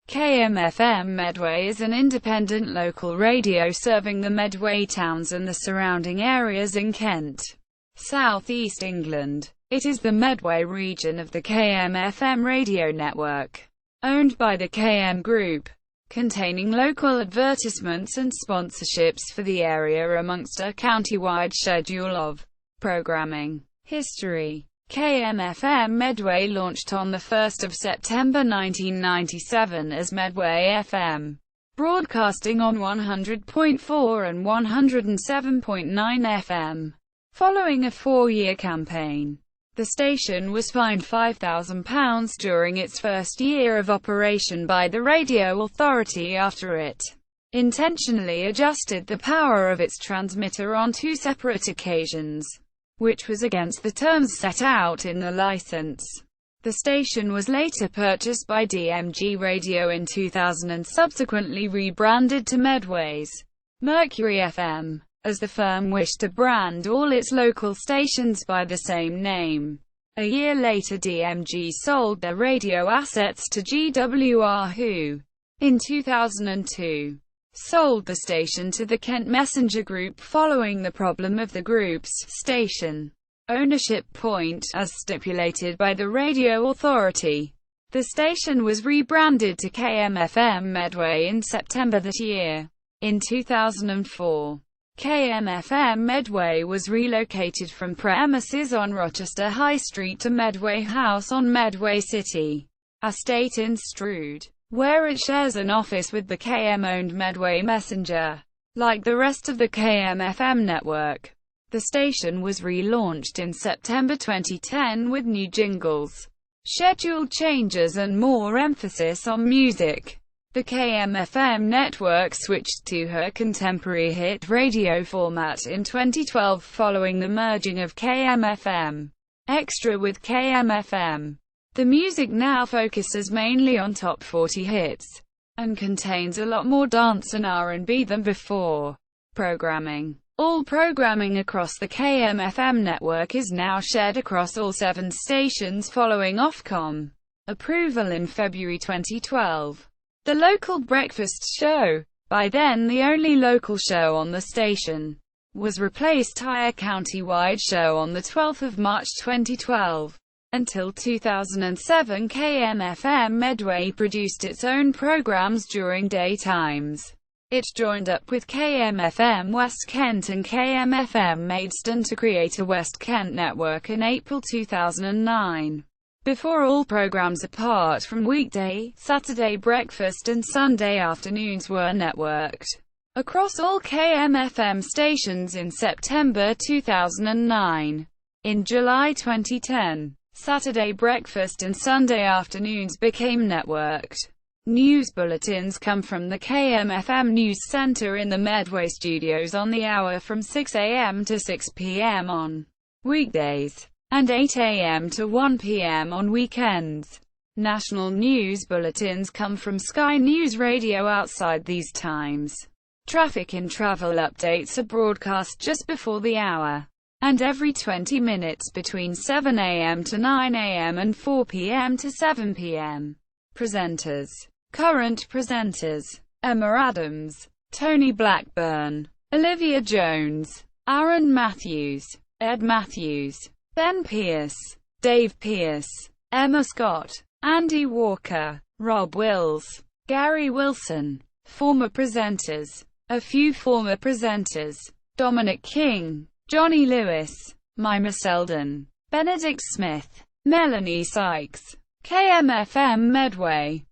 KMFM Medway is an independent local radio serving the Medway towns and the surrounding areas in Kent, South East England. It is the Medway region of the KMFM radio network, owned by the KM Group, containing local advertisements and sponsorships for the area amongst a county-wide schedule of programming. History. KMFM Medway launched on 1 September 1997 as Medway FM, broadcasting on 100.4 and 107.9 FM. Following a 4-year campaign, the station was fined £5,000 during its first year of operation by the Radio Authority after it intentionally adjusted the power of its transmitter on 2 separate occasions, which was against the terms set out in the license. The station was later purchased by DMG Radio in 2000 and subsequently rebranded to Medway's Mercury FM, as the firm wished to brand all its local stations by the same name. A year later DMG sold their radio assets to GWR who, in 2002, sold the station to the Kent Messenger Group following the problem of the group's station ownership point, as stipulated by the Radio Authority. The station was rebranded to KMFM Medway in September that year. In 2004, KMFM Medway was relocated from premises on Rochester High Street to Medway House on Medway City Estate in Strood, where it shares an office with the KM-owned Medway Messenger. Like the rest of the KMFM network, the station was relaunched in September 2010 with new jingles, schedule changes and more emphasis on music. The KMFM network switched to her contemporary hit radio format in 2012 following the merging of KMFM Extra with KMFM. The music now focuses mainly on top 40 hits, and contains a lot more dance and R&B than before. Programming. All programming across the KMFM network is now shared across all 7 stations following Ofcom approval in February 2012. The local breakfast show, by then the only local show on the station, was replaced by a county-wide show on 12 March 2012. Until 2007 KMFM Medway produced its own programs during daytimes. It joined up with KMFM West Kent and KMFM Maidstone to create a West Kent network in April 2009. Before all programs apart from weekday, Saturday breakfast and Sunday afternoons were networked across all KMFM stations in September 2009. In July 2010, Saturday breakfast and Sunday afternoons became networked. News bulletins come from the KMFM News Centre in the Medway studios on the hour from 6 a.m. to 6 p.m. on weekdays, and 8 a.m. to 1 p.m. on weekends. National news bulletins come from Sky News Radio outside these times. Traffic and travel updates are broadcast just before the hour, and every 20 minutes between 7 a.m. to 9 a.m. and 4 p.m. to 7 p.m. Presenters. Current presenters: Emma Adams, Tony Blackburn, Olivia Jones, Aaron Matthews, Ed Matthews, Ben Pierce, Dave Pierce, Emma Scott, Andy Walker, Rob Wills, Gary Wilson. Former presenters. A few former presenters: Dominic King, Johnny Lewis, Mima Selden, Benedict Smith, Melanie Sykes. KMFM Medway.